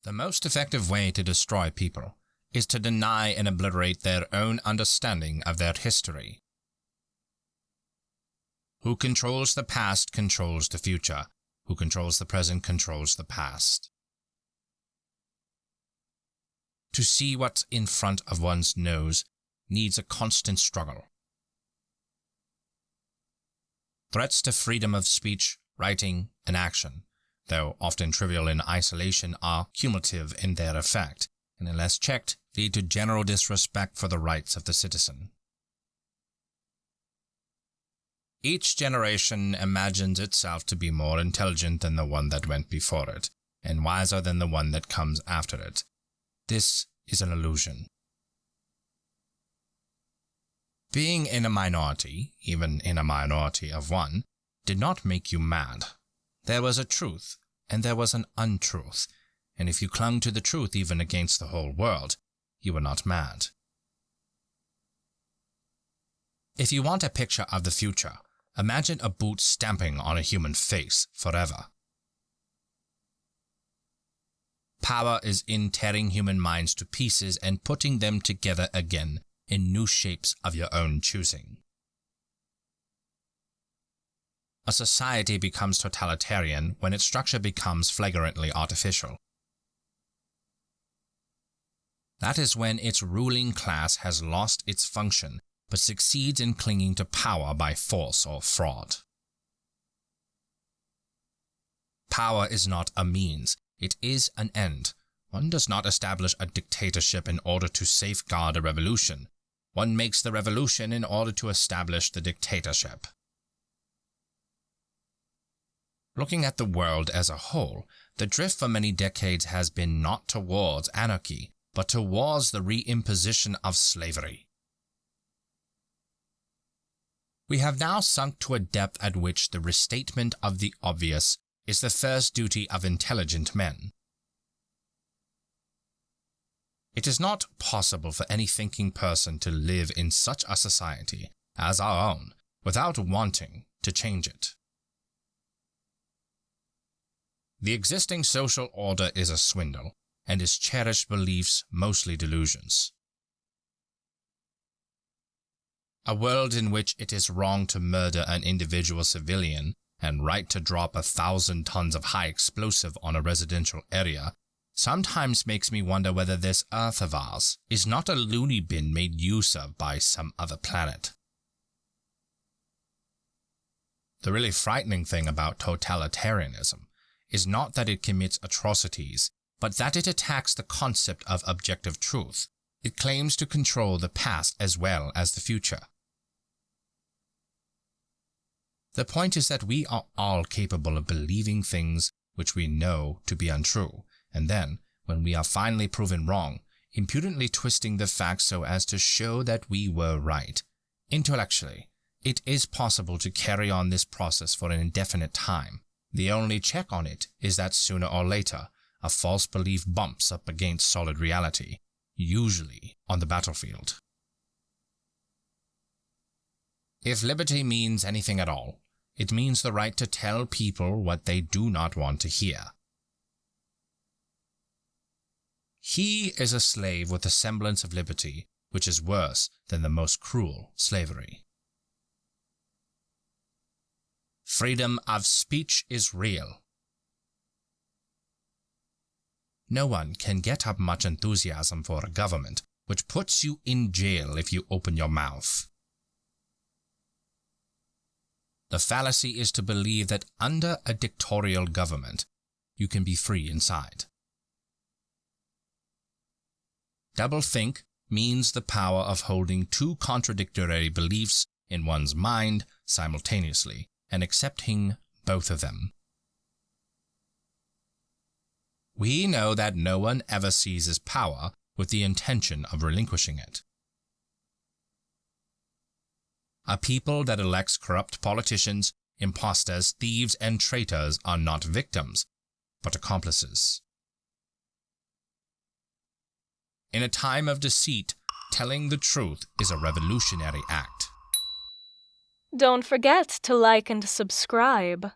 The most effective way to destroy people is to deny and obliterate their own understanding of their history. Who controls the past controls the future. Who controls the present controls the past. To see what's in front of one's nose needs a constant struggle. Threats to freedom of speech, writing, and action, though often trivial in isolation, are cumulative in their effect, and unless checked, lead to general disrespect for the rights of the citizen. Each generation imagines itself to be more intelligent than the one that went before it, and wiser than the one that comes after it. This is an illusion. Being in a minority, even in a minority of one, did not make you mad. There was a truth, and there was an untruth, and if you clung to the truth even against the whole world, you were not mad. If you want a picture of the future, imagine a boot stamping on a human face forever. Power is in tearing human minds to pieces and putting them together again in new shapes of your own choosing. A society becomes totalitarian when its structure becomes flagrantly artificial. That is when its ruling class has lost its function, but succeeds in clinging to power by force or fraud. Power is not a means, it is an end. One does not establish a dictatorship in order to safeguard a revolution. One makes the revolution in order to establish the dictatorship. Looking at the world as a whole, the drift for many decades has been not towards anarchy, but towards the reimposition of slavery. We have now sunk to a depth at which the restatement of the obvious is the first duty of intelligent men. It is not possible for any thinking person to live in such a society as our own without wanting to change it. The existing social order is a swindle, and its cherished beliefs mostly delusions. A world in which it is wrong to murder an individual civilian and right to drop 1,000 tons of high explosive on a residential area sometimes makes me wonder whether this Earth of ours is not a loony bin made use of by some other planet. The really frightening thing about totalitarianism is not that it commits atrocities, but that it attacks the concept of objective truth. It claims to control the past as well as the future. The point is that we are all capable of believing things which we know to be untrue, and then, when we are finally proven wrong, impudently twisting the facts so as to show that we were right. Intellectually, it is possible to carry on this process for an indefinite time. The only check on it is that sooner or later, a false belief bumps up against solid reality, usually on the battlefield. If liberty means anything at all, it means the right to tell people what they do not want to hear. He is a slave with a semblance of liberty, which is worse than the most cruel slavery. Freedom of speech is real. No one can get up much enthusiasm for a government which puts you in jail if you open your mouth. The fallacy is to believe that under a dictatorial government, you can be free inside. Doublethink means the power of holding two contradictory beliefs in one's mind simultaneously and accepting both of them. We know that no one ever seizes power with the intention of relinquishing it. A people that elects corrupt politicians, impostors, thieves, and traitors are not victims, but accomplices. In a time of deceit, telling the truth is a revolutionary act. Don't forget to like and subscribe.